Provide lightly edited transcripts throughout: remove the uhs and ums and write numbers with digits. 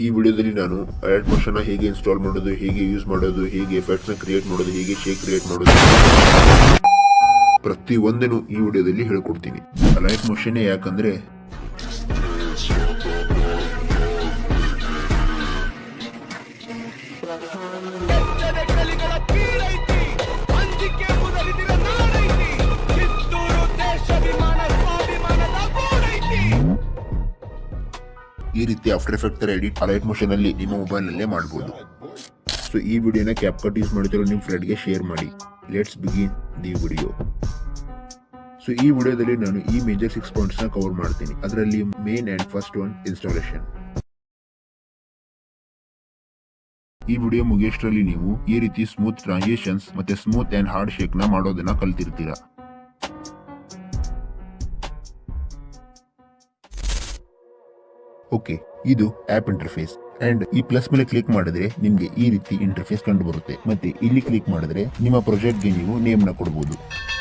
ಈ ವಿಡಿಯೋದಲ್ಲಿ ನಾನು ಅಲೈಟ್ ಮೋಷನ್ ಹೇಗೆ ಇನ್ಸ್ಟಾಲ್ ಮಾಡೋದು, ಹೇಗೆ ಯೂಸ್ ಮಾಡೋದು, ಹೇಗೆ ಎಫೆಕ್ಟ್ಸ್ ಕ್ರಿಯೇಟ್ ಮಾಡೋದು, ಹೇಗೆ ಶೇಕ್ ಕ್ರಿಯೇಟ್ ಮಾಡೋದು ಪ್ರತಿ ಒಂದನ್ನು ಈ ವಿಡಿಯೋದಲ್ಲಿ ಹೇಳ್ಕೊಡ್ತೀನಿ. ಅಲೈಟ್ ಮೋಷನ್ ಯಾಕಂದ್ರೆ ಈ ರೀತಿ ಆಫ್ಟರ್ ಎಫೆಕ್ಟ್ ತರ ಎಡಿಟ್ ಅಲೈಟ್ ಮೋಷನ್ ಅಲ್ಲಿ ನಿಮ್ಮ ಮೊಬೈಲ್ ನಲ್ಲೇ ಮಾಡಬಹುದು. ಸೊ ಈ ವಿಡಿಯೋನ ಕ್ಯಾಪ್ಕಟ್ ಯೂಸ್ ಮಾಡ್ತಿರೋ ನಿಮ್ಮ ಫ್ರೆಂಡ್ಗೆ ಶೇರ್ ಮಾಡಿ. Let's begin the video. So ಈ ವಿಡಿಯೋದಲ್ಲಿ ನಾನು ಈ ಮೇಜರ್ 6 ಪಾಯಿಂಟ್ಸ್ ನ ಕವರ್ ಮಾಡ್ತೀನಿ. ಅದರಲ್ಲಿ main and first one installation. ಈ ವಿಡಿಯೋ ಮುಗಿಯೋಷ್ಟರಲ್ಲಿ ನೀವು ಈ ರೀತಿ ಸ್ಮೂತ್ ಟ್ರಾನ್ಸಿಷನ್ಸ್ ಮತ್ತೆ ಸ್ಮೂತ್ ಅಂಡ್ ಹಾರ್ಡ್ ಶೇಕ್ ನ ಮಾಡೋದನ್ನ ಕಲ್ತಿರ್ತೀರಾ. ಓಕೆ, ಇದು ಆಪ್ ಇಂಟರ್ಫೇಸ್ ಅಂಡ್ ಈ ಪ್ಲಸ್ ಮೇಲೆ ಕ್ಲಿಕ್ ಮಾಡಿದ್ರೆ ನಿಮ್ಗೆ ಈ ರೀತಿ ಇಂಟರ್ಫೇಸ್ ಕಂಡು ಬರುತ್ತೆ. ಮತ್ತೆ ಇಲ್ಲಿ ಕ್ಲಿಕ್ ಮಾಡಿದ್ರೆ ನಿಮ್ಮ ಪ್ರಾಜೆಕ್ಟ್ ಗೆ ನೀವು ನೇಮ್ ನ ಕೊಡಬಹುದು.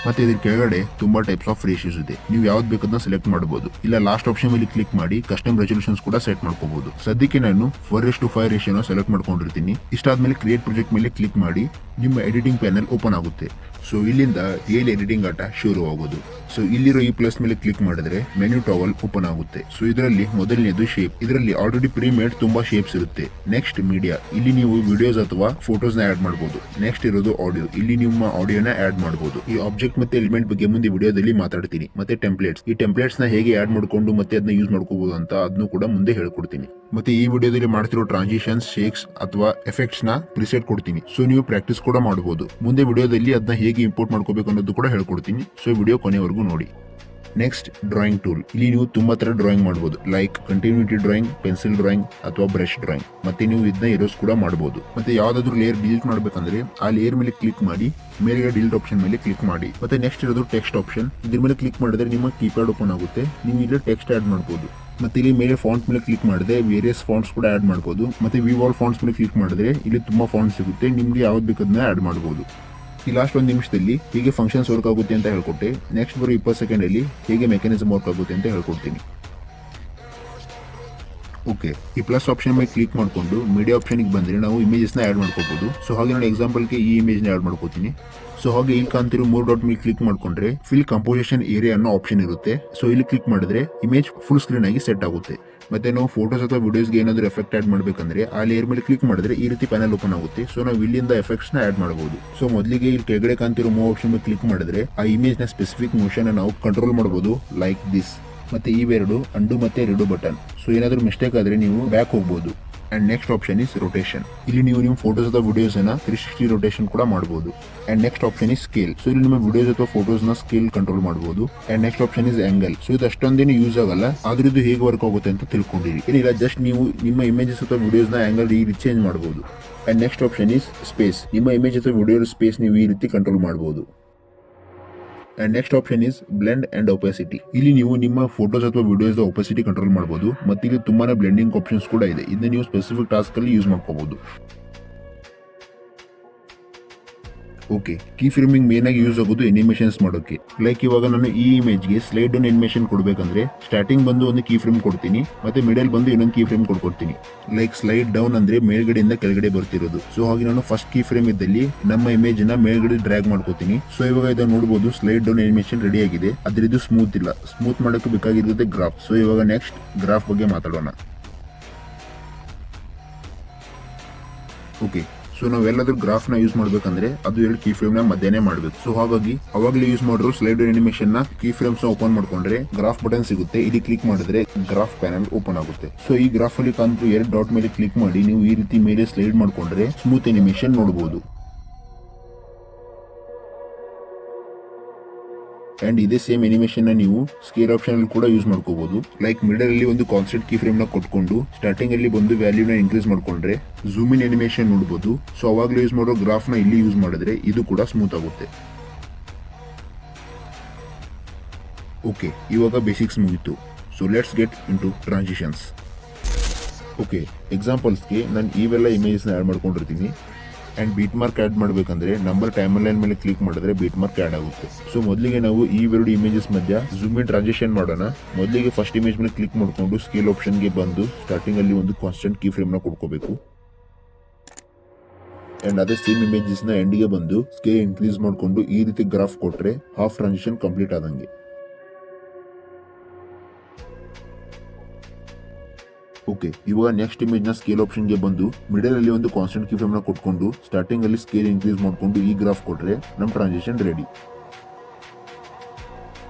ಮತ್ತೆ ಇದ್ರ ಕೆಳಗಡೆ ತುಂಬಾ ಟೈಪ್ಸ್ ಆಫ್ ರೇಷಿಯೋಸ್ ಇದೆ. ನೀವು ಯಾವ್ದು ಬೇಕದನ್ನ ಸೆಲೆಕ್ಟ್ ಮಾಡಬಹುದು. ಇಲ್ಲ ಲಾಸ್ಟ್ ಆಪ್ಷನ್ ಮೇಲೆ ಕ್ಲಿಕ್ ಮಾಡಿ ಕಸ್ಟಮ್ ರೆಸಲ್ಯೂಷನ್ಸ್ ಕೂಡ ಸೆಟ್ ಮಾಡ್ಕೋಬಹುದು. ಸದ್ಯಕ್ಕೆ ನಾನು 4:5 ರೇಷಿಯೋನ ಸೆಲೆಕ್ಟ್ ಮಾಡ್ಕೊಂಡಿರ್ತೀನಿ. ಇಷ್ಟಾದ್ಮೇಲೆ ಕ್ರಿಯೇಟ್ ಪ್ರಾಜೆಕ್ಟ್ ಮೇಲೆ ಕ್ಲಿಕ್ ಮಾಡಿ ನಿಮ್ಮ ಎಡಿಟಿಂಗ್ ಪ್ಯಾನಲ್ ಓಪನ್ ಆಗುತ್ತೆ. ಸೊ ಇಲ್ಲಿಂದ ರಿಯಲ್ ಎಡಿಟಿಂಗ್ ಆಟ ಶುರು ಆಗೋದು. ಸೊ ಇಲ್ಲಿರೋ ಈ ಪ್ಲಸ್ ಮೇಲೆ ಕ್ಲಿಕ್ ಮಾಡಿದ್ರೆ ಮೆನು ಟಾವಲ್ ಓಪನ್ ಆಗುತ್ತೆ. ಸೊ ಇದರಲ್ಲಿ ಮೊದಲನೇದು ಶೇಪ್. ಇದರಲ್ಲಿ ಆಲ್ರೆಡಿ ಪ್ರೀ ಮೇಡ್ ತುಂಬಾ ಶೇಪ್ಸ್ ಇರುತ್ತೆ. ನೆಕ್ಸ್ಟ್ ಮೀಡಿಯಾ, ಇಲ್ಲಿ ನೀವು ವಿಡಿಯೋಸ್ ಅಥವಾ ಫೋಟೋಸ್ ನ ಆಡ್ ಮಾಡಬಹುದು. ನೆಕ್ಸ್ಟ್ ಇರೋದು ಆಡಿಯೋ, ಇಲ್ಲಿ ನಿಮ್ಮ ಆಡಿಯೋನ ಆಡ್ ಮಾಡಬಹುದು. ಈ ಆಬ್ಜೆಕ್ಟ್ ಮತ್ತೆ ಎಲಿಮೆಂಟ್ ಬಗ್ಗೆ ಮುಂದೆ ವಿಡಿಯೋದಲ್ಲಿ ಮಾತಾಡ್ತೀನಿ. ಮತ್ತೆ ಟೆಂಪ್ಲೇಟ್ಸ್, ಈ ಟೆಂಪ್ಲೇಟ್ಸ್ ನ ಹೇಗೆ ಆಡ್ ಮಾಡ್ಕೊಂಡು ಮತ್ತೆ ಅದನ್ನ ಯೂಸ್ ಮಾಡ್ಕೋಬಹುದು ಅಂತ ಅದನ್ನು ಕೂಡ ಮುಂದೆ ಹೇಳ್ಕೊಡ್ತೀನಿ. ಮತ್ತೆ ಈ ವಿಡಿಯೋದಲ್ಲಿ ಮಾಡ್ತಿರೋ ಟ್ರಾನ್ಸಿಷನ್ಸ್, ಶೇಕ್ಸ್ ಅಥವಾ ಎಫೆಕ್ಟ್ಸ್ ನ ಪ್ರಿಸೆಟ್ ಕೊಡ್ತೀನಿ. ಸೊ ನೀವು ಪ್ರಾಕ್ಟೀಸ್ ಕೂಡ ಮಾಡಬಹುದು. ಮುಂದೆ ವಿಡಿಯೋದಲ್ಲಿ ಅದನ್ನ ಹೇಗೆ ಇಂಪೋರ್ಟ್ ಮಾಡ್ಕೋಬೇಕು ಅನ್ನೋದು ಕೂಡ ಹೇಳ್ಕೊಡ್ತೀನಿ. ಸೊ ವಿಡಿಯೋ ಕೊನೆವರೆಗೂ ನೋಡಿ. Next drawing tool. ಇಲ್ಲಿ ನೀವು ತುಂಬಾ ತರ ಡ್ರಾಯಿಂಗ್ ಮಾಡಬಹುದು. Like continuity drawing, pencil drawing ಅಥವಾ ಬ್ರಷ್ ಡ್ರಾಯಿಂಗ್. ಮತ್ತೆ ನೀವು ಇದನ್ನ ಇರೋಸ್ ಕೂಡ ಮಾಡಬಹುದು. ಮತ್ತೆ ಯಾವ್ದಾದ್ರು ಲೇಯರ್ ಡಿಲೀಟ್ ಮಾಡ್ಬೇಕಂದ್ರೆ ಆ ಲೇಯರ್ ಮೇಲೆ ಕ್ಲಿಕ್ ಮಾಡಿ ಮೇಲ್ಗಡೆ ಡಿಲೀಟ್ ಆಪ್ಷನ್ ಮೇಲೆ ಕ್ಲಿಕ್ ಮಾಡಿ. ಮತ್ತೆ ನೆಕ್ಸ್ಟ್ ಇರೋದು ಟೆಕ್ಸ್ಟ್ ಆಪ್ಷನ್. ಇದ್ರ ಮೇಲೆ ಕ್ಲಿಕ್ ಮಾಡಿದ್ರೆ ನಿಮ್ಮ ಕೀಪ್ಯಾಡ್ ಓಪನ್ ಆಗುತ್ತೆ. ನೀವು ಇಲ್ಲಿ ಟೆಕ್ಸ್ಟ್ ಆಡ್ ಮಾಡಬಹುದು. ಮತ್ತೆ ಇಲ್ಲಿ ಮೇಲೆ ಫಾಂಟ್ ಮೇಲೆ ಕ್ಲಿಕ್ ಮಾಡಿದ್ರೆ ವೇರಿಯಸ್ ಫಾಂಟ್ಸ್ ಕೂಡ ಆಡ್ ಮಾಡಬಹುದು. ಮತ್ತೆ ವಿ ವಾಲ್ ಫಾಂಟ್ಸ್ ಮೇಲೆ ಕ್ಲಿಕ್ ಮಾಡಿದ್ರೆ ಇಲ್ಲಿ ತುಂಬಾ ಫಾಂಟ್ಸ್ ಸಿಗುತ್ತೆ. ನಿಮ್ಗೆ ಯಾವ್ದು ಬೇಕದನ್ನ ಆಡ್ ಮಾಡಬಹುದು. ಈ ಲಾಸ್ಟ್ 1 ನಿಮಿಷದಲ್ಲಿ ಹೇಗೆ ಫಂಕ್ಷನ್ಸ್ ವರ್ಕ್ ಆಗುತ್ತೆ ಅಂತ ಹೇಳ್ಕೊಟ್ಟೆ. ನೆಕ್ಸ್ಟ್ ಬರೋ 20 ಸೆಕೆಂಡ್ ಅಲ್ಲಿ ಹೇಗೆ ಮೆಕ್ಯಾನಿಸಮ್ ವರ್ಕ್ ಆಗುತ್ತೆ ಅಂತ ಹೇಳ್ಕೊಡ್ತೀನಿ. ಓಕೆ, ಈ ಪ್ಲಸ್ ಆಪ್ಷನ್ ಮೇಲೆ ಕ್ಲಿಕ್ ಮಾಡಿಕೊಂಡು ಮೀಡಿಯಾ ಆಪ್ಷನ್ ಬಂದ್ರೆ ನಾವು ಇಮೇಜಸ್ ನ ಆಡ್ ಮಾಡ್ಕೋಬಹುದು. ಸೊ ಹಾಗೆ ನಾನು ಎಕ್ಸಾಂಪಲ್ಗೆ ಈ ಇಮೇಜ್ ನ ಆಡ್ ಮಾಡ್ಕೋತೀನಿ. ಸೊ ಹಾಗೆ ಇಲ್ಲಿ ಕಾಣ್ತಿರೋ 3 ಡಾಟ್ ಮೇಲೆ ಕ್ಲಿಕ್ ಮಾಡ್ಕೊಂಡ್ರೆ ಫಿಲ್ ಕಂಪೋಸಿಷನ್ ಏರಿಯಾ ಅನ್ನೋ ಆಪ್ಷನ್ ಇರುತ್ತೆ. ಸೊ ಇಲ್ಲಿ ಕ್ಲಿಕ್ ಮಾಡಿದ್ರೆ ಇಮೇಜ್ ಫುಲ್ ಸ್ಕ್ರೀನ್ ಆಗಿ ಸೆಟ್ ಆಗುತ್ತೆ. ಮತ್ತೆ ನಾವು ಫೋಟೋಸ್ ಅಥವಾ ವಿಡಿಯೋಸ್ಗೆ ಏನಾದರೂ ಎಫೆಕ್ಟ್ ಆಡ್ ಮಾಡ್ಬೇಕಂದ್ರೆ ಆ ಲೇಯರ್ ಮೇಲೆ ಕ್ಲಿಕ್ ಮಾಡಿದ್ರೆ ಈ ರೀತಿ ಪ್ಯಾನಲ್ ಓಪನ್ ಆಗುತ್ತೆ. ಸೊ ನಾವು ಇಲ್ಲಿಂದ ಎಫೆಕ್ಟ್ಸ್ ನ ಆಡ್ ಮಾಡಬಹುದು. ಸೊ ಮೊದಲಿಗೆ ಇಲ್ಲಿ ಕೆಳಗಡೆ ಕಾಣ್ತಿರೋ ಮೂವ್ ಆಪ್ಷನ್ ಮೇಲೆ ಕ್ಲಿಕ್ ಮಾಡಿದ್ರೆ ಆ ಇಮೇಜ್ ನ ಸ್ಪೆಸಿಫಿಕ್ ಮೋಷನ್ ನಾವು ಕಂಟ್ರೋಲ್ ಮಾಡಬಹುದು, ಲೈಕ್ ದಿಸ್. ಮತ್ತೆ ಇವೆರಡು ಅಂಡು ಮತ್ತೆ ರೆಡು ಬಟನ್. ಸೊ ಏನಾದರೂ ಮಿಸ್ಟೇಕ್ ಆದ್ರೆ ನೀವು ಬ್ಯಾಕ್ ಹೋಗಬಹುದು. And next option is rotation. ಇಲ್ಲಿ ನೀವು ನಿಮ್ಮ ಫೋಟೋಸ್ ಅಥವಾ ವಿಡಿಯೋಸ್ ನ 360 ರೊಟೇಷನ್ ಕೂಡ ಮಾಡಬಹುದು. And next option is scale. So ಇಲ್ಲಿ ನಿಮ್ಮ ವಿಡಿಯೋಸ್ ಅಥವಾ ಫೋಟೋಸ್ ನ ಸ್ಕೇಲ್ ಕಂಟ್ರೋಲ್ ಮಾಡಬಹುದು. And next option is angle. So ಇದು ಅಷ್ಟೊಂದೇನು ಯೂಸ್ ಆಗಲ್ಲ, ಆದ್ರೂ ಇದು ಹೇಗೆ ವರ್ಕ್ ಆಗುತ್ತೆ ಅಂತ ತಿಳ್ಕೊಂಡಿರಿ. ಏನಿಲ್ಲ, ಜಸ್ಟ್ ನೀವು ನಿಮ್ಮ ಇಮೇಜಸ್ ಅಥವಾ ವಿಡಿಯೋಸ್ ನ ಆಂಗಲ್ ಈ ರೀತಿ ಚೇಂಜ್ ಮಾಡಬಹುದು. And next option is space. ನಿಮ್ಮ ಇಮೇಜ್ ಅಥವಾ ವಿಡಿಯೋ ಸ್ಪೇಸ್ ನೀವು ಈ ರೀತಿ ಕಂಟ್ರೋಲ್ ಮಾಡಬಹುದು. And next option is blend and opacity. ಇಲ್ಲಿ ನೀವು ನಿಮ್ಮ ಫೋಟೋಸ್ ಅಥವಾ ವಿಡಿಯೋಸ್ ಒಪಾಸಿಟಿ ಕಂಟ್ರೋಲ್ ಮಾಡಬಹುದು. ಮತ್ತೆ ಇಲ್ಲಿ ತುಂಬಾನೇ ಬ್ಲೆಂಡಿಂಗ್ ಆಪ್ಷನ್ಸ್ ಕೂಡ ಇದೆ. ಇದನ್ನ ನೀವು ಸ್ಪೆಸಿಫಿಕ್ ಟಾಸ್ಕ್ ಅಲ್ಲಿ ಯೂಸ್ ಮಾಡ್ಕೋಬಹುದು. ಓಕೆ, ಕೀ ಫ್ರೇಮಿಂಗ್ ಮೇನ್ ಆಗಿ ಯೂಸ್ ಆಗೋದು ಅನಿಮೇಷನ್ಸ್ ಮಾಡೋಕೆ. ಲೈಕ್ ಇವಾಗ ನಾನು ಈ ಇಮೇಜ್ಗೆ ಸ್ಲೈಡ್ ಡೌನ್ ಅನಿಮೇಷನ್ ಕೊಡ್ಬೇಕಂದ್ರೆ ಸ್ಟಾರ್ಟಿಂಗ್ ಬಂದು ಒಂದು ಕೀ ಫ್ರೇಮ್ ಕೊಡ್ತೀನಿ. ಮತ್ತೆ ಮಿಡಲ್ ಬಂದು ಇನ್ನೊಂದು ಕೀ ಫ್ರೇಮ್ ಕೊಡ್ತೀನಿ. ಲೈಕ್ ಸ್ಲೈಡ್ ಡೌನ್ ಅಂದ್ರೆ ಮೇಲ್ಗಡೆಯಿಂದ ಕೆಳಗಡೆ ಬರ್ತಿರೋದು. ಸೊ ಹಾಗೆ ನಾನು ಫಸ್ಟ್ ಕೀ ಫ್ರೇಮ್ ಇದ್ದಲ್ಲಿ ನಮ್ಮ ಇಮೇಜ್ ನ ಮೇಲ್ಗಡೆ ಡ್ರ್ಯಾಗ್ ಮಾಡ್ಕೋತೀನಿ. ಸೊ ಇವಾಗ ಇದನ್ನ ನೋಡಬಹುದು, ಸ್ಲೈಡ್ ಡೌನ್ ಅನಿಮೇಷನ್ ರೆಡಿ ಆಗಿದೆ. ಆದ್ರೆ ಇದು ಸ್ಮೂತ್ ಇಲ್ಲ. ಸ್ಮೂತ್ ಮಾಡಕ್ಕೆ ಬೇಕಾಗಿರೋದೇ ಗ್ರಾಫ್. ಸೊ ಇವಾಗ ನೆಕ್ಸ್ಟ್ ಗ್ರಾಫ್ ಬಗ್ಗೆ ಮಾತಾಡೋಣ. ಓಕೆ, ಸೊ ನಾವೆಲ್ಲಾದ್ರೂ ಗ್ರಾಫ್ ನ ಯೂಸ್ ಮಾಡ್ಬೇಕಂದ್ರೆ ಅದು 2 ಕೀ ಫ್ರೇಮ್ ನ ಮಧ್ಯನೇ ಮಾಡ್ಬೇಕು. ಸೊ ಹಾಗಾಗಿ ಅವಾಗಲೇ ಯೂಸ್ ಮಾಡಿರೋ ಸ್ಲೈಡ್ ಅನಿಮೇಷನ್ ನ ಕೀ ಫ್ರೇಮ್ಸ್ ಓಪನ್ ಮಾಡ್ಕೊಂಡ್ರೆ ಗ್ರಾಫ್ ಬಟನ್ ಸಿಗುತ್ತೆ. ಇಲ್ಲಿ ಕ್ಲಿಕ್ ಮಾಡಿದ್ರೆ ಗ್ರಾಫ್ ಪ್ಯಾನಲ್ ಓಪನ್ ಆಗುತ್ತೆ. ಸೊ ಈ ಗ್ರಾಫ್ ಅಲ್ಲಿ ಕಾಣ್ತು 2 ಡಾಟ್ ಮೇಲೆ ಕ್ಲಿಕ್ ಮಾಡಿ ನೀವು ಈ ರೀತಿ ಮೇಲೆ ಸ್ಲೈಡ್ ಮಾಡ್ಕೊಂಡ್ರೆ ಸ್ಮೂತ್ ಅನಿಮೇಷನ್ ನೋಡಬಹುದು. ಅಂಡ್ ಇದೇ ಸೇಮ್ ಅನಿಮೇಷನ್ ನ ನೀವು ಸ್ಕೇಲ್ ಆಪ್ಷನ್ ಅಲ್ಲಿ ಕೂಡ ಯೂಸ್ ಮಾಡ್ಕೋಬಹುದು. ಲೈಕ್ ಮಿಡಲ್ ಅಲ್ಲಿ ಒಂದು ಕಾನ್ಸ್ಟೆಂಟ್ ಕೀ ಫ್ರೇಮ್ ನ ಕೊಟ್ಕೊಂಡು ಸ್ಟಾರ್ಟಿಂಗ್ ಅಲ್ಲಿ ಬಂದು ವ್ಯಾಲ್ಯೂ ನ ಇನ್ಕ್ರೀಸ್ ಮಾಡ್ಕೊಂಡ್ರೆ ಝೂಮ್ ಇನ್ ಅನಿಮೇಷನ್ ನೋಡಬಹುದು. ಸೊ ಅವಾಗಲೇ ಯೂಸ್ ಮಾಡೋ ಗ್ರಾಫ್ ನ ಇಲ್ಲಿ ಯೂಸ್ ಮಾಡಿದ್ರೆ ಇದು ಕೂಡ ಸ್ಮೂತ್ ಆಗುತ್ತೆ. ಓಕೆ, ಇವಾಗ ಬೇಸಿಕ್ಸ್ ಮುಗಿತು. So let's get into transitions. Okay, ಎಕ್ಸಾಂಪಲ್ಸ್ಗೆ ನಾನು ಇವೆಲ್ಲ ಇಮೇಜಸ್ ನ ಆಡ್ ಮಾಡ್ಕೊಂಡಿರ್ತೀನಿ. ಅಂಡ್ ಬೀಟ್ ಮಾರ್ಕ್ ಆಡ್ ಮಾಡಬೇಕಂದ್ರೆ ನಂಬರ್ ಟೈಮರ್ ಲೈನ್ ಮೇಲೆ ಕ್ಲಿಕ್ ಮಾಡಿದ್ರೆ ಬೀಟ್ ಮಾರ್ಕ್ ಆಡ್ ಆಗುತ್ತೆ. ಸೊ ಮೊದಲಿಗೆ ನಾವು ಈ ಎರಡು ಇಮೇಜಸ್ ಮಧ್ಯ ಜೂಮ್ ಇನ್ ಟ್ರಾನ್ಸಿಷನ್ ಮಾಡೋಣ. ಮೊದಲಿಗೆ ಫಸ್ಟ್ ಇಮೇಜ್ ಮೇಲೆ ಕ್ಲಿಕ್ ಮಾಡಿಕೊಂಡು ಸ್ಕೇಲ್ ಆಪ್ಷನ್ ಗೆ ಬಂದು ಸ್ಟಾರ್ಟಿಂಗ್ ಅಲ್ಲಿ ಒಂದು ಕಾನ್ಸ್ಟೆಂಟ್ ಕೀ ಫ್ರೇಮ್ ನ ಕೊಡ್ಕೋಬೇಕು. ಅಂಡ್ ಅದೇ ಸೇಮ್ ಇಮೇಜಸ್ ನ ಎಂಡ್ ಗೆ ಬಂದು ಸ್ಕೇಲ್ ಇನ್ಕ್ರೀಸ್ ಮಾಡಿಕೊಂಡು ಈ ರೀತಿ ಗ್ರಾಫ್ ಕೊಟ್ರೆ ಹಾಫ್ ಟ್ರಾನ್ಸಿಷನ್ ಕಂಪ್ಲೀಟ್ ಆದಂಗೆ. ಓಕೆ, ಇವಾಗ ನೆಕ್ಸ್ಟ್ ಇಮೇಜ್ ನ ಸ್ಕೇಲ್ ಆಪ್ಷನ್ ಗೆ ಬಂದು ಮಿಡಲ್ ಅಲ್ಲಿ ಒಂದು ಕಾನ್ಸ್ಟೆಂಟ್ ಕೀ ಫ್ರೇಮ್ ನ ಕೊಟ್ಕೊಂಡು ಸ್ಟಾರ್ಟಿಂಗ್ ಅಲ್ಲಿ ಸ್ಕೇಲ್ ಇನ್ಕ್ರೀಸ್ ಮಾಡಿಕೊಂಡು ಈ ಗ್ರಾಫ್ ಕೊಟ್ರೆ ನಮ್ ಟ್ರಾನ್ಸಿಷನ್ ರೆಡಿ.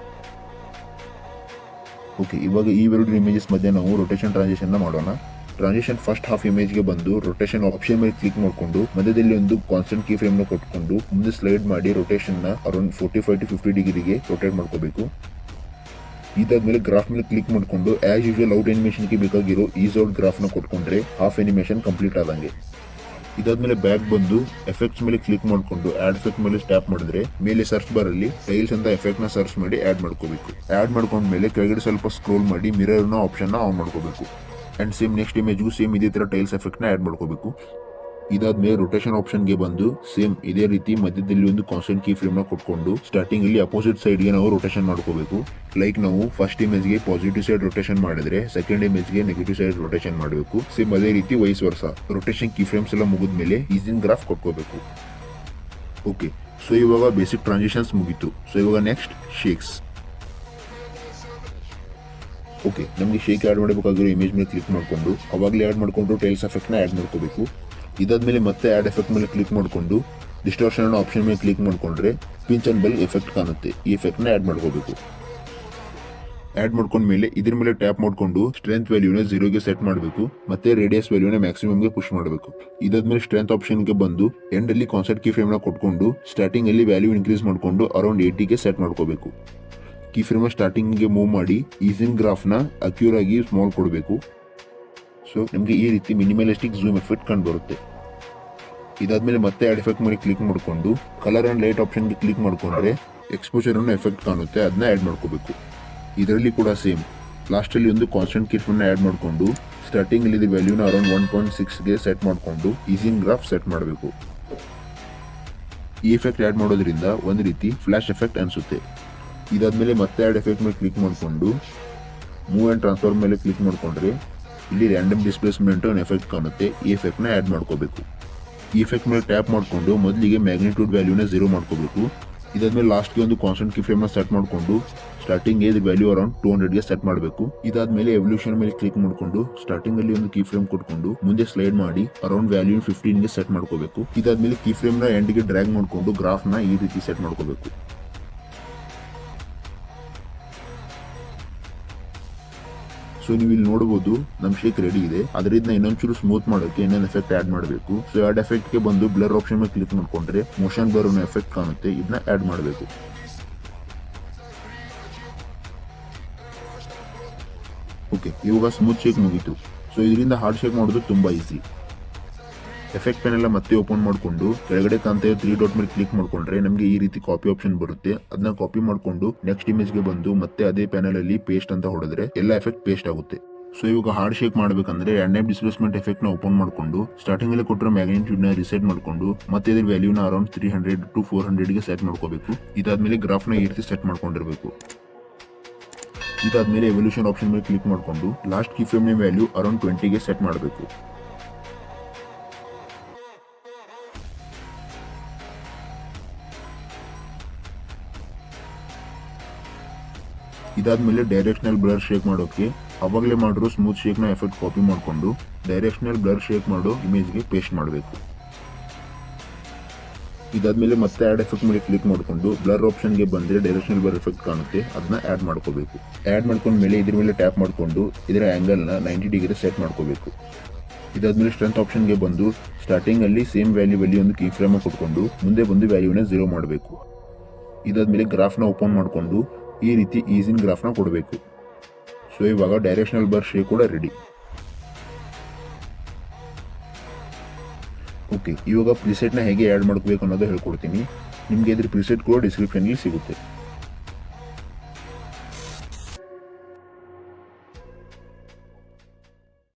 ಓಕೆ, ಇವಾಗ ಈ ಎರಡು ಇಮೇಜಸ್ ಮಧ್ಯೆ ನಾವು ರೊಟೇಷನ್ ಟ್ರಾನ್ಸಿಷನ್ ನ ಮಾಡೋಣ. ಟ್ರಾನ್ಸಿಷನ್ ಫಸ್ಟ್ ಹಾಫ್ ಇಮೇಜ್ ಗೆ ಬಂದು ರೊಟೇಷನ್ ಆಪ್ಷನ್ ಮೇಲೆ ಕ್ಲಿಕ್ ಮಾಡಿಕೊಂಡು ಮಧ್ಯದಲ್ಲಿ ಒಂದು ಕಾನ್ಸ್ಟೆಂಟ್ ಕೀ ಫ್ರೇಮ್ ನ ಕೊಟ್ಕೊಂಡು ಮುಂದೆ ಸ್ಲೈಡ್ ಮಾಡಿ ರೊಟೇಷನ್ ನ ಅರೌಂಡ್ 45 to 50 ಡಿಗ್ರಿಗೆ ರೊಟೇಟ್ ಮಾಡ್ಕೋಬೇಕು. ಇದಾದ್ಮೇಲೆ ಗ್ರಾಫ್ ಮೇಲೆ ಕ್ಲಿಕ್ ಮಾಡಿಕೊಂಡು ಆಸ್ ಯೂಶುವಲ್ ಔಟ್ ಅನಿಮೇಷನ್ ಗೆ ಬೇಕಾಗಿರೋ ಈಸ್ ಔಟ್ ಗ್ರಾಫ್ ನ ಕೊಟ್ಕೊಂಡ್ರೆ ಹಾಫ್ ಅನಿಮೇಷನ್ ಕಂಪ್ಲೀಟ್ ಆದಂಗೆ. ಇದಾದ್ಮೇಲೆ ಬ್ಯಾಕ್ ಬಂದು ಎಫೆಕ್ಟ್ಸ್ ಮೇಲೆ ಕ್ಲಿಕ್ ಮಾಡಿಕೊಂಡು ಆಡ್ ಎಫೆಕ್ಟ್ ಮೇಲೆ ಟ್ಯಾಪ್ ಮಾಡಿದ್ರೆ ಮೇಲೆ ಸರ್ಚ್ ಬಾರ್ ಅಲ್ಲಿ ಟೈಲ್ಸ್ ಅಂತ ಎಫೆಕ್ಟ್ ನ ಸರ್ಚ್ ಮಾಡಿ ಆಡ್ ಮಾಡ್ಕೋಬೇಕು. ಆಡ್ ಮಾಡ್ಕೊಂಡ್ಮೇಲೆ ಕೆಳಗಡೆ ಸ್ವಲ್ಪ ಸ್ಕ್ರೋಲ್ ಮಾಡಿ ಮಿರರ್ ನ ಆಪ್ಷನ್ ನ ಆನ್ ಮಾಡ್ಕೋಬೇಕು. ಅಂಡ್ ಸೇಮ್ ನೆಕ್ಸ್ಟ್ ಇಮೇಜ್ಗೂ ಸೇಮ್ ಇದೇ ತರ ಟೈಲ್ಸ್ ಎಫೆಕ್ಟ್ ನ ಆಡ್ ಮಾಡ್ಕೋಬೇಕು. ಇದಾದ್ಮೇಲೆ ರೊಟೇಷನ್ ಆಪ್ಷನ್ ಗೆ ಬಂದು ಸೇಮ್ ಇದೇ ರೀತಿ ಮಧ್ಯದಲ್ಲಿ ಒಂದು ಕಾನ್ಸ್ಟೆಂಟ್ ಕೀ ಫ್ರೇಮ್ ನ ಕೊಟ್ಕೊಂಡು ಸ್ಟಾರ್ಟಿಂಗ್ ಇಲ್ಲಿ ಅಪೋಸಿಟ್ ಸೈಡ್ ಗೆ ನಾವು ರೊಟೇಷನ್ ಮಾಡ್ಕೋಬೇಕು. ಲೈಕ್ ನಾವು ಫಸ್ಟ್ ಇಮೇಜ್ ಗೆ ಪಾಸಿಟಿವ್ ಸೈಡ್ ರೊಟೇಷನ್ ಮಾಡಿದ್ರೆ ಸೆಕೆಂಡ್ ಇಮೇಜ್ ಗೆ ನೆಗೆಟಿವ್ ಸೈಡ್ ರೊಟೇಷನ್ ಮಾಡಬೇಕು. ಸೇಮ್ ಅದೇ ರೀತಿ ವೈಸ್ ವರ್ಸ ರೊಟೇಷನ್ ಕೀ ಫ್ರೇಮ್ಸ್ ಎಲ್ಲ ಮುಗಿದ್ಮೇಲೆ ಈಸಿನ್ ಗ್ರಾಫ್ ಕೊಟ್ಕೋಬೇಕು. ಓಕೆ, ಸೊ ಇವಾಗ ಬೇಸಿಕ್ ಟ್ರಾನ್ಸಿಷನ್ಸ್ ಮುಗೀತು. ಸೊ ಇವಾಗ ನೆಕ್ಸ್ಟ್ ಶೇಕ್ಸ್. ಓಕೆ, ನಮಗೆ ಶೇಕ್ ಆಡ್ ಮಾಡಬೇಕಾಗಿರೋ ಇಮೇಜ್ ಮೇಲೆ ಕ್ಲಿಕ್ ಮಾಡಿಕೊಂಡು ಅವಾಗಲೇ ಆಡ್ ಮಾಡಿಕೊಂಡು ಟೈಲ್ಸ್ ಎಫೆಕ್ಟ್ ನ ಆಡ್ ಮಾಡ್ಕೋಬೇಕು. ಇದಾದ್ಮೇಲೆ ಮತ್ತೆ ಆಡ್ ಎಫೆಕ್ಟ್ ಮೇಲೆ ಕ್ಲಿಕ್ ಮಾಡಿಕೊಂಡು ಡಿಸ್ಟೋರ್ಷನ್ ಆಪ್ಷನ್ ಮೇಲೆ ಕ್ಲಿಕ್ ಮಾಡಿಕೊಂಡ್ರೆ ಪಿಂಚ್ ಅಂಡ್ ಬೆಲ್ ಎಫೆಕ್ಟ್ ಕಾಣುತ್ತೆ. ಈ ಎಫೆಕ್ಟ್ ನ ಆಡ್ ಮಾಡ್ಕೋಬೇಕು. ಆಡ್ ಮಾಡ್ಕೊಂಡ್ಮೇಲೆ ಇದ್ರ ಮೇಲೆ ಟ್ಯಾಪ್ ಮಾಡಿಕೊಂಡು ಸ್ಟ್ರೆಂತ್ ವ್ಯಾಲ್ಯೂನ 0 ಗೆ ಸೆಟ್ ಮಾಡಬೇಕು. ಮತ್ತೆ ರೇಡಿಯಸ್ ವ್ಯಾಲ್ಯೂನ ಮ್ಯಾಕ್ಸಿಮಮ್ ಗೆ ಪುಷ್ ಮಾಡಬೇಕು. ಇದಾದ್ಮೇಲೆ ಸ್ಟ್ರೆಂತ್ ಆಪ್ಷನ್ ಗೆ ಬಂದು ಎಂಡ್ ಅಲ್ಲಿ ಕಾನ್ಸ್ಟೆಂಟ್ ಕೀ ಫ್ರೇಮ್ ನ ಕೊಟ್ಕೊಂಡು ಸ್ಟಾರ್ಟಿಂಗ್ ಅಲ್ಲಿ ವ್ಯಾಲ್ಯೂ ಇನ್ಕ್ರೀಸ್ ಮಾಡಿಕೊಂಡು ಅರೌಂಡ್ 80 ಗೆ ಸೆಟ್ ಮಾಡ್ಕೋಬೇಕು. ಕೀ ಫ್ರೇಮ್ ಸ್ಟಾರ್ಟಿಂಗ್ ಗೆ ಮೂವ್ ಮಾಡಿ ಈಸಿನ್ ಗ್ರಾಫ್ ನ ಅಕ್ಯೂರ್ ಆಗಿ ಸ್ಮಾಲ್ ಕೊಡಬೇಕು. ಸೊ ನಮಗೆ ಈ ರೀತಿ ಮಿನಿಮಲಿಸ್ಟಿಕ್ ಝೂಮ್ ಎಫೆಕ್ಟ್ ಕಂಡು ಬರುತ್ತೆ. ಇದಾದ್ಮೇಲೆ ಮತ್ತೆ ಆಡ್ ಎಫೆಕ್ಟ್ ಮೇಲೆ ಕ್ಲಿಕ್ ಮಾಡಿಕೊಂಡು ಕಲರ್ ಅಂಡ್ ಲೈಟ್ ಆಪ್ಷನ್ ಗೆ ಕ್ಲಿಕ್ ಮಾಡಿಕೊಂಡ್ರೆ ಎಕ್ಸ್ಪೋಜರ್ ಅನ್ನು ಎಫೆಕ್ಟ್ ಕಾಣುತ್ತೆ, ಅದನ್ನ ಆಡ್ ಮಾಡ್ಕೋಬೇಕು. ಇದರಲ್ಲಿ ಕೂಡ ಸೇಮ್ ಲಾಸ್ಟ್ ಅಲ್ಲಿ ಒಂದು ಕಾನ್ಸ್ಟೆಂಟ್ ಕೀ ಫ್ರೇಮ್ ನ ಆಡ್ ಮಾಡಿಕೊಂಡು ಸ್ಟಾರ್ಟಿಂಗ್ ಅಲ್ಲಿ ಇದ್ರ ವ್ಯಾಲ್ಯೂನ ಅರೌಂಡ್ 1.6 ಗೆ ಸೆಟ್ ಮಾಡಿಕೊಂಡು ಈಸಿನ್ ಗ್ರಾಫ್ ಸೆಟ್ ಮಾಡಬೇಕು. ಈ ಎಫೆಕ್ಟ್ ಆಡ್ ಮಾಡೋದ್ರಿಂದ ಒಂದು ರೀತಿ ಫ್ಲಾಶ್ ಎಫೆಕ್ಟ್ ಅನ್ಸುತ್ತೆ. ಇದಾದ್ಮೇಲೆ ಮತ್ತೆ ಆಡ್ ಎಫೆಕ್ಟ್ ಮೇಲೆ ಕ್ಲಿಕ್ ಮಾಡಿಕೊಂಡು ಮೂವ್ ಅಂಡ್ ಟ್ರಾನ್ಸ್ಫಾರ್ಮ್ ಮೇಲೆ ಕ್ಲಿಕ್ ಮಾಡಿಕೊಂಡ್ರೆ ಇಲ್ಲಿ ರ್ಯಾಂಡಮ್ ಡಿಸ್ಪ್ಲೇಸ್ಮೆಂಟ್ ಒಂದು ಎಫೆಕ್ಟ್ ಕಾಣುತ್ತೆ. ಈ ಎಫೆಕ್ಟ್ ನ ಆಡ್ ಮಾಡ್ಕೋಬೇಕು. ಈ ಎಫೆಕ್ಟ್ ಮೇಲೆ ಟ್ಯಾಪ್ ಮಾಡಿಕೊಂಡು ಮೊದಲಿಗೆ ಮ್ಯಾಗ್ನಿಟ್ಯೂಡ್ ವ್ಯಾಲ್ಯೂನ 0 ಮಾಡ್ಕೋಬೇಕು. ಇದಾದ್ಮೇಲೆ ಲಾಸ್ಟ್ಗೆ ಒಂದು ಕಾನ್ಸ್ಟೆಂಟ್ ಕೀ ಫ್ರೇಮ್ ನ ಸೆಟ್ ಮಾಡಿಕೊಂಡು ಸ್ಟಾರ್ಟಿಂಗ್ ಇದ್ರ ವ್ಯಾಲ್ಯೂ ಅರೌಂಡ್ 200 ಗೆ ಸೆಟ್ ಮಾಡಬೇಕು. ಇದಾದ್ಮೇಲೆ ಎವಲ್ಯೂಷನ್ ಮೇಲೆ ಕ್ಲಿಕ್ ಮಾಡಿಕೊಂಡು ಸ್ಟಾರ್ಟಿಂಗ್ ಅಲ್ಲಿ ಒಂದು ಕೀ ಫ್ರೇಮ್ ಕೊಟ್ಕೊಂಡು ಮುಂದೆ ಸ್ಲೈಡ್ ಮಾಡಿ ಅರೌಂಡ್ ವ್ಯಾಲ್ಯೂ 15 ಗೆ ಸೆಟ್ ಮಾಡ್ಕೋಬೇಕು. ಇದಾದ್ಮೇಲೆ ಕೀ ಫ್ರೇಮ್ ನ ಎಂಡ್ ಗೆ ಡ್ರ್ಯಾಗ್ ಮಾಡಿಕೊಂಡು ಗ್ರಾಫ್ ನ ಈ ರೀತಿ ಸೆಟ್ ಮಾಡ್ಕೋಬೇಕು. ಸೊ ನೀವು ಇಲ್ಲಿ ನೋಡಬಹುದು ನಮ್ ಶೇಕ್ ರೆಡಿ ಇದೆ. ಅದರಿಂದ ಇನ್ನೊಂಚೂರು ಸ್ಮೂತ್ ಮಾಡೋಕೆ ಇನ್ನೊಂದು ಎಫೆಕ್ಟ್ ಆಡ್ ಮಾಡಬೇಕು. ಸೊ ಆಡ್ ಎಫೆಕ್ಟ್ ಗೆ ಬಂದು ಬ್ಲರ್ ಆಪ್ಷನ್ ಮೇಲೆ ಕ್ಲಿಕ್ ಮಾಡ್ಕೊಂಡ್ರೆ ಮೋಷನ್ ಬ್ಲರ್ ಅನ್ನೋ ಎಫೆಕ್ಟ್ ಕಾಣುತ್ತೆ, ಇದನ್ನ ಆಡ್ ಮಾಡಬೇಕು. ಓಕೆ, ಇವಾಗ ಸ್ಮೂತ್ ಶೇಕ್ ಮುಗೀತು. ಸೊ ಇದರಿಂದ ಹಾರ್ಡ್ ಶೇಕ್ ಮಾಡೋದು ತುಂಬಾ ಈಸಿ. ಎಫೆಕ್ಟ್ ಪೆನ್ ಎಲ್ಲ ಮತ್ತೆ ಓಪನ್ ಮಾಡಿಕೊಂಡು ಕೆಳಗಡೆ ಕಾಣ್ತಾ 3 ಡಾಟ್ ಮೇಲೆ ಕ್ಲಿಕ್ ಮಾಡ್ಕೊಂಡ್ರೆ ನಮಗೆ ಈ ರೀತಿ ಕಾಪಿ ಆಪ್ಷನ್ ಬರುತ್ತೆ. ಅದನ್ನ ಕಾಪಿ ಮಾಡಿಕೊಂಡು ನೆಕ್ಸ್ಟ್ ಇಮೇಜ್ ಗೆ ಬಂದು ಮತ್ತೆ ಅದೇ ಪ್ಯಾನಲ್ ಅಲ್ಲಿ ಪೇಸ್ಟ್ ಅಂತ ಹೊಡೆದ್ರೆ ಎಲ್ಲ ಎಫೆಕ್ಟ್ ಪೇಸ್ಟ್ ಆಗುತ್ತೆ. ಸೊ ಇವಾಗ ಹಾರ್ಡ್ ಶೇಕ್ ಮಾಡಬೇಕಂದ್ರೆ ರ್ಯಾಂಡಮ್ ಡಿಸ್ಪ್ಲೇಸ್ಮೆಂಟ್ ಎಫೆಕ್ಟ್ ನ ಓಪನ್ ಮಾಡಿಕೊಂಡು ಸ್ಟಾರ್ಟಿಂಗ್ ಅಲ್ಲಿ ಕೊಟ್ಟಿರೋ ಮ್ಯಾಗ್ನಿಟ್ಯೂಡ್ ನ ರಿಸೆಟ್ ಮಾಡಿಕೊಂಡು ಮತ್ತೆ ಇದ್ರ ವ್ಯಾಲ್ಯೂನ ಅರೌಂಡ್ 300 to 400 ಗೆ ಸೆಟ್ ಮಾಡ್ಕೋಬೇಕು. ಇದಾದ್ಮೇಲೆ ಗ್ರಾಫ್ ನ ಈ ರೀತಿ ಸೆಟ್ ಮಾಡ್ಕೊಂಡಿರ್ಬೇಕು. ಇದಾದ್ಮೇಲೆ ಎವಲ್ಯೂಷನ್ ಆಪ್ಷನ್ ಮೇಲೆ ಕ್ಲಿಕ್ ಮಾಡಿಕೊಂಡು ಲಾಸ್ಟ್ ಕೀ ಫ್ರೇಮ್ ನ ವ್ಯಾಲ್ಯೂ ಅರೌಂಡ್ 20 ಗೆ ಸೆಟ್ ಮಾಡಬೇಕು. ಇದಾದ್ಮೇಲೆ ಡೈರೆಕ್ಷನಲ್ ಬ್ಲರ್ ಶೇಕ್ ಮಾಡೋಕೆ ಅವಾಗಲೇ ಮಾಡಿರೋ ಸ್ಮೂತ್ ಶೇಕ್ ನ ಎಫೆಕ್ಟ್ ಕಾಪಿ ಮಾಡಿಕೊಂಡು ಡೈರೆಕ್ಷನಲ್ ಬ್ಲರ್ ಶೇಕ್ ಮಾಡೋ ಇಮೇಜ್ ಗೆ ಪೇಸ್ಟ್ ಮಾಡಬೇಕು. ಇದಾದ್ಮೇಲೆ ಮತ್ತೆ ಆಡ್ ಎಫೆಕ್ಟ್ ಮೇಲೆ ಕ್ಲಿಕ್ ಮಾಡಿಕೊಂಡು ಬ್ಲರ್ ಆಪ್ಷನ್ ಗೆ ಬಂದ್ರೆ ಡೈರೆಕ್ಷನಲ್ ಬ್ಲರ್ ಎಫೆಕ್ಟ್ ಕಾಣುತ್ತೆ, ಅದನ್ನ ಆಡ್ ಮಾಡ್ಕೋಬೇಕು. ಆಡ್ ಮಾಡ್ಕೊಂಡ್ಮೇಲೆ ಇದ್ರ ಮೇಲೆ ಟ್ಯಾಪ್ ಮಾಡಿಕೊಂಡು ಇದರ ಆಂಗಲ್ ನ 90 ಡಿಗ್ರಿ ಸೆಟ್ ಮಾಡ್ಕೋಬೇಕು. ಇದಾದ್ಮೇಲೆ ಸ್ಟ್ರೆಂತ್ ಆಪ್ಷನ್ ಗೆ ಬಂದು ಸ್ಟಾರ್ಟಿಂಗ್ ಅಲ್ಲಿ ಸೇಮ್ ವ್ಯಾಲ್ಯೂ ಒಂದು ಕೀ ಫ್ರೇಮ್ ಕೊಟ್ಕೊಂಡು ಮುಂದೆ ಬಂದು ವ್ಯಾಲ್ಯೂನ 0 ಮಾಡಬೇಕು. ಇದಾದ್ಮೇಲೆ ಗ್ರಾಫ್ ನ ಓಪನ್ ಮಾಡಿಕೊಂಡು ಈ ರೀತಿ ಈಸಿನ್ ಗ್ರಾಫ್ ನ ಕೊಡಬೇಕು. ಸೊ ಇವಾಗ ಡೈರೆಕ್ಷನಲ್ ಬ್ಲರ್ ಶೇಕ್ ಕೂಡ ರೆಡಿ. ಓಕೆ, ಇವಾಗ ಪ್ರಿಸೆಟ್ ನ ಹೇಗೆ ಆಡ್ ಮಾಡ್ಕೋಬೇಕು ಅನ್ನೋದು ಹೇಳ್ಕೊಡ್ತೀನಿ. ನಿಮ್ಗೆ ಇದ್ರ ಪ್ರಿಸೆಟ್ ಕೂಡ ಡಿಸ್ಕ್ರಿಪ್ಷನ್ ಅಲ್ಲಿ ಸಿಗುತ್ತೆ.